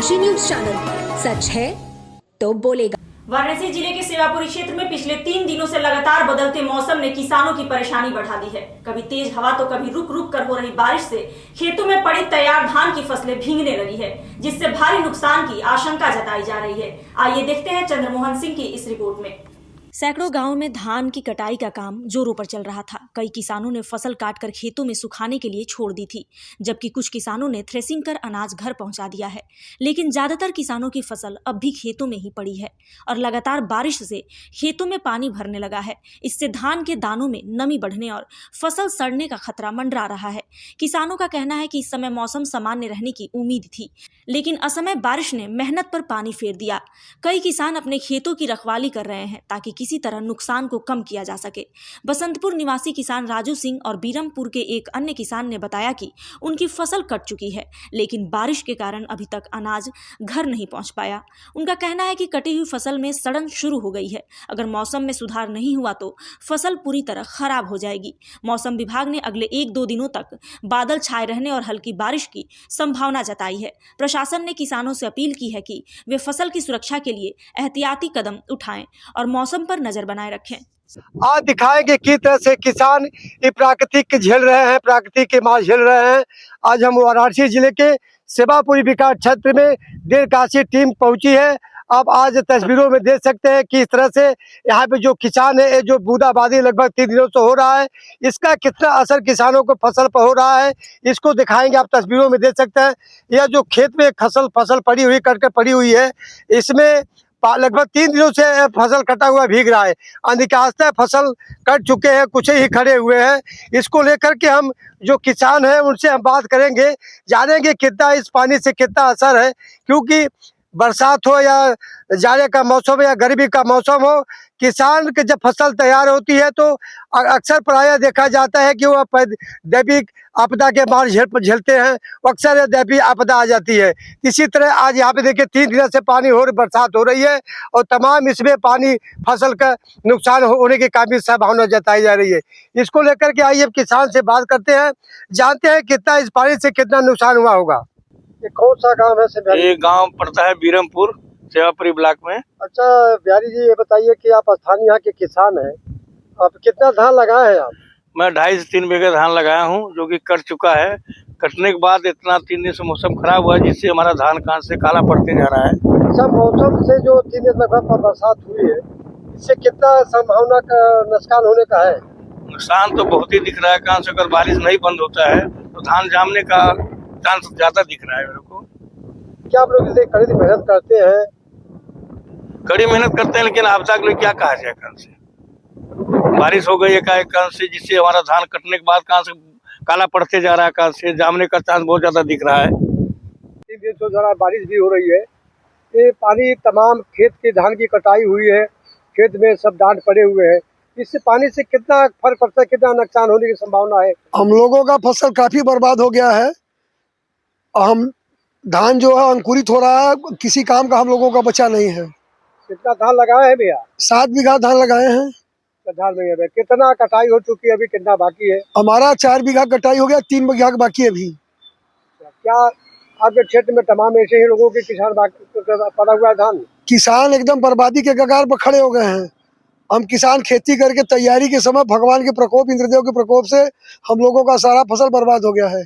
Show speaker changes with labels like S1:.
S1: Varanasi news channel, सच है तो बोलेगा।
S2: वाराणसी जिले के सेवापुरी क्षेत्र में पिछले 3 दिनों से लगातार बदलते मौसम ने किसानों की परेशानी बढ़ा दी है। कभी तेज हवा तो कभी रुक रुक कर हो रही बारिश से खेतों में पड़ी तैयार धान की फसलें भीगने लगी है, जिससे भारी नुकसान की आशंका जताई जा रही है। आइए देखते हैं चंद्रमोहन सिंह की इस रिपोर्ट में। सैकड़ों गांवों में धान की कटाई का काम जोरों पर चल रहा था। कई किसानों ने फसल काटकर खेतों में सुखाने के लिए छोड़ दी थी, जबकि कुछ किसानों ने थ्रेसिंग कर अनाज घर पहुंचा दिया है। लेकिन ज्यादातर किसानों की फसल अब भी खेतों में ही पड़ी है और लगातार बारिश से खेतों में पानी भरने लगा है। इससे धान के दानों में नमी बढ़ने और फसल सड़ने का खतरा मंडरा रहा है। किसानों का कहना है कि इस समय मौसम सामान्य रहने की उम्मीद थी, लेकिन असमय बारिश ने मेहनत पर पानी फेर दिया। कई किसान अपने खेतों की रखवाली कर रहे हैं ताकि किसी तरह नुकसान को कम किया जा सके। बसंतपुर निवासी किसान राजू सिंह और बीरमपुर के एक अन्य किसान ने बताया कि उनकी फसल कट चुकी है, लेकिन बारिश के कारण अभी तक अनाज घर नहीं पहुंच पाया। उनका कहना है कि कटी हुई फसल में सड़न शुरू हो गई है। अगर मौसम में सुधार नहीं हुआ तो फसल पूरी तरह खराब हो जाएगी। मौसम विभाग ने अगले 1-2 दिनों तक बादल छाए रहने और हल्की बारिश की संभावना जताई है। प्रशासन ने किसानों से अपील की है कि वे फसल की सुरक्षा के लिए एहतियाती कदम उठाएं और मौसम पर नजर बनाए रखें।
S3: आज दिखाएंगे किस तरह से किसान ये प्राकृतिक झेल रहे हैं, प्राकृतिक के मार झेल रहे हैं। आज हम वाराणसी जिले के सेवापुरी विकास क्षेत्र में 1.5 काशी टीम पहुंची है। आप आज तस्वीरों में देख सकते हैं कि इस तरह से यहाँ पे जो किसान है, जो बूंदाबांदी लगभग 3 दिनों से हो रहा है, इसका कितना असर किसानों को फसल पर हो रहा है, इसको दिखाएंगे। आप तस्वीरों में देख सकते हैं यह जो खेत में फसल पड़ी हुई कट पड़ी हुई है, इसमें लगभग 3 दिनों से फसल कटा हुआ भीग रहा है। अधिकांशतः फसल कट चुके हैं, कुछ ही खड़े हुए हैं। इसको लेकर के हम जो किसान हैं उनसे हम बात करेंगे, जानेंगे कितना इस पानी से कितना असर है। क्योंकि बरसात हो या जाड़े का मौसम या गर्मी का मौसम हो, किसान के जब फसल तैयार होती है तो अक्सर प्रायः देखा जाता है कि वह दैविक आपदा के मार झेलते हैं। अक्सर दैवीय आपदा आ जाती है। इसी तरह आज यहाँ पे देखिए 3 दिनों से बरसात हो रही है और तमाम इसमें पानी फसल का नुकसान होने की काफी संभावना जताई जा रही है। इसको लेकर के आइए किसान से बात करते हैं, जानते हैं कितना इस पानी से कितना नुकसान हुआ होगा। ये कौन सा गाँव है?
S4: ये गांव पड़ता है बीरमपुर, सेवापुरी ब्लॉक में।
S3: अच्छा बिहारी जी, ये बताइए कि आप स्थानीय यहाँ के किसान हैं, आप कितना धान लगाए हैं? आप
S4: मैं 2.5 से 3 बीघे धान लगाया हूँ, जो कि कट चुका है। कटने के बाद इतना 3 दिन से मौसम खराब हुआ, जिससे हमारा धान कान से काला पड़ते जा रहा है।
S3: अच्छा, मौसम से जो 3 दिन लगभग बरसात हुई है, इससे कितना संभावना का नुकसान होने का है?
S4: नुकसान तो बहुत ही दिख रहा है। कान से अगर बारिश नहीं बंद होता है तो धान जामने का चांस ज्यादा दिख रहा है मेरे को।
S3: क्या आप लोग इसे कड़ी मेहनत करते हैं?
S4: कड़ी मेहनत करते हैं, लेकिन आपदा के लिए क्या कहा जाए। कान से बारिश हो गई है कान से, जिससे हमारा धान कटने के बाद कान से काला पड़ते जा रहा है, कान से जामने का चांस बहुत ज्यादा दिख रहा है।
S3: 3 दिन से जरा बारिश भी हो रही है, ये पानी तमाम खेत की धान की कटाई हुई है, खेत में सब डांट पड़े हुए हैं। इससे पानी से कितना फर्क पड़ता है, कितना नुकसान होने की संभावना है?
S5: हम लोगों का फसल काफी बर्बाद हो गया है। हम धान जो है अंकुरित हो रहा है, किसी काम का हम लोगों का बचा नहीं है।
S3: कितना धान लगाए हैं भैया?
S5: 7 बीघा धान लगाए हैं।
S3: धान में है कितना कटाई हो चुकी है, अभी कितना बाकी है?
S5: हमारा 4 बीघा कटाई हो गया, 3 बीघा बाकी है अभी।
S3: क्या आपके क्षेत्र में तमाम ऐसे ही लोगों के किसान पड़ा हुआ है धान?
S5: किसान एकदम बर्बादी के कगार पर खड़े हो गए हैं। हम किसान खेती करके तैयारी के समय भगवान के प्रकोप, इंद्रदेव के प्रकोप से हम लोगों का सारा फसल बर्बाद हो गया है।